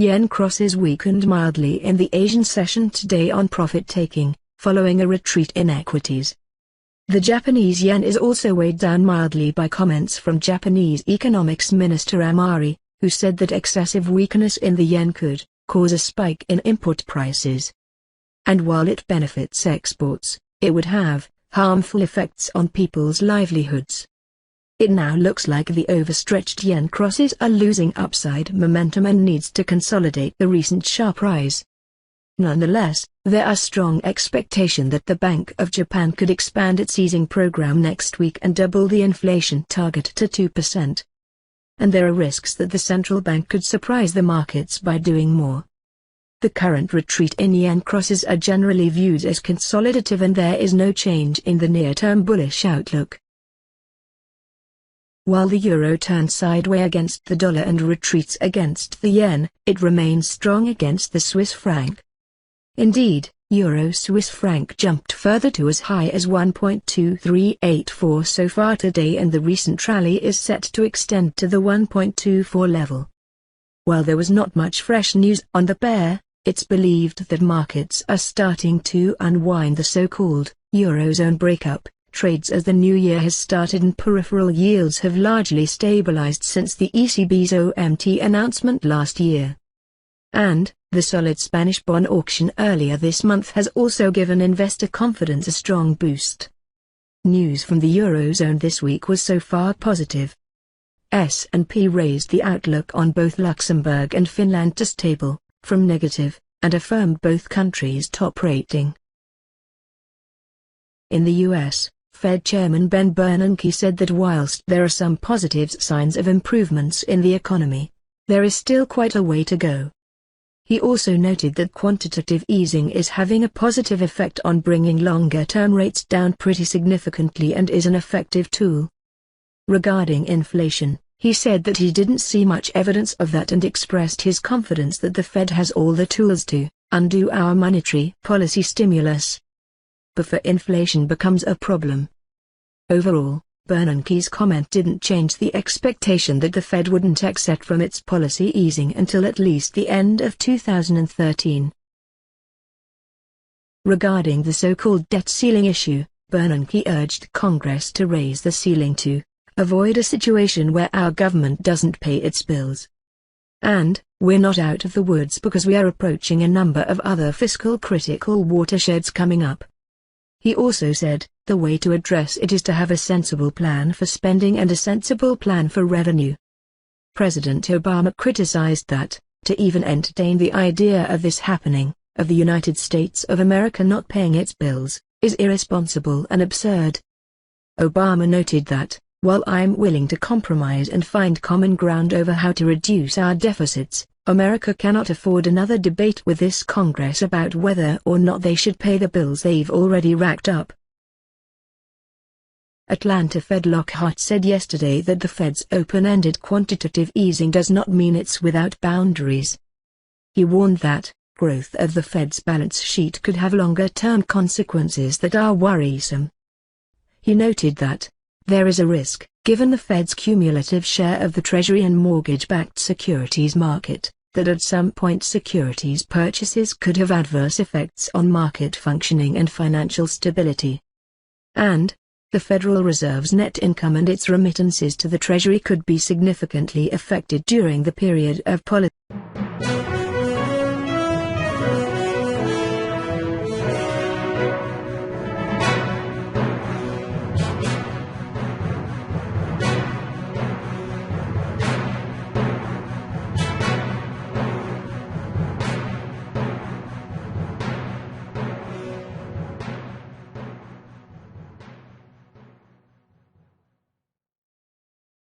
yen crosses weakened mildly in the Asian session today on profit-taking, following a retreat in equities. The Japanese yen is also weighed down mildly by comments from Japanese Economics Minister Amari, who said that excessive weakness in the yen could cause a spike in import prices. And while it benefits exports, it would have harmful effects on people's livelihoods. It now looks like the overstretched yen crosses are losing upside momentum and needs to consolidate the recent sharp rise. Nonetheless, there are strong expectations that the Bank of Japan could expand its easing program next week and double the inflation target to 2%. And there are risks that the central bank could surprise the markets by doing more. The current retreat in yen crosses are generally viewed as consolidative and there is no change in the near-term bullish outlook. While the euro turns sideways against the dollar and retreats against the yen, it remains strong against the Swiss franc. Indeed, euro-Swiss franc jumped further to as high as 1.2384 so far today, and the recent rally is set to extend to the 1.24 level. While there was not much fresh news on the pair, it's believed that markets are starting to unwind the so-called Eurozone breakup trades as the new year has started and peripheral yields have largely stabilized since the ECB's OMT announcement last year. And the solid Spanish bond auction earlier this month has also given investor confidence a strong boost. News from the Eurozone this week was so far positive. S&P raised the outlook on both Luxembourg and Finland to stable, from negative, and affirmed both countries' top rating. In the U.S., Fed Chairman Ben Bernanke said that whilst there are some positive signs of improvements in the economy, there is still quite a way to go. He also noted that quantitative easing is having a positive effect on bringing longer-term rates down pretty significantly and is an effective tool. Regarding inflation, he said that he didn't see much evidence of that and expressed his confidence that the Fed has all the tools to undo our monetary policy stimulus before inflation becomes a problem. Overall, Bernanke's comment didn't change the expectation that the Fed wouldn't exit from its policy easing until at least the end of 2013. Regarding the so-called debt ceiling issue, Bernanke urged Congress to raise the ceiling to avoid a situation where our government doesn't pay its bills. And, we're not out of the woods because we are approaching a number of other fiscal critical watersheds coming up. He also said, the way to address it is to have a sensible plan for spending and a sensible plan for revenue. President Obama criticized that, to even entertain the idea of this happening, of the United States of America not paying its bills, is irresponsible and absurd. Obama noted that, while I'm willing to compromise and find common ground over how to reduce our deficits, America cannot afford another debate with this Congress about whether or not they should pay the bills they've already racked up. Atlanta Fed Lockhart said yesterday that the Fed's open-ended quantitative easing does not mean it's without boundaries. He warned that growth of the Fed's balance sheet could have longer-term consequences that are worrisome. He noted that there is a risk, given the Fed's cumulative share of the Treasury and mortgage-backed securities market, that at some point securities purchases could have adverse effects on market functioning and financial stability. And the Federal Reserve's net income and its remittances to the Treasury could be significantly affected during the period of policy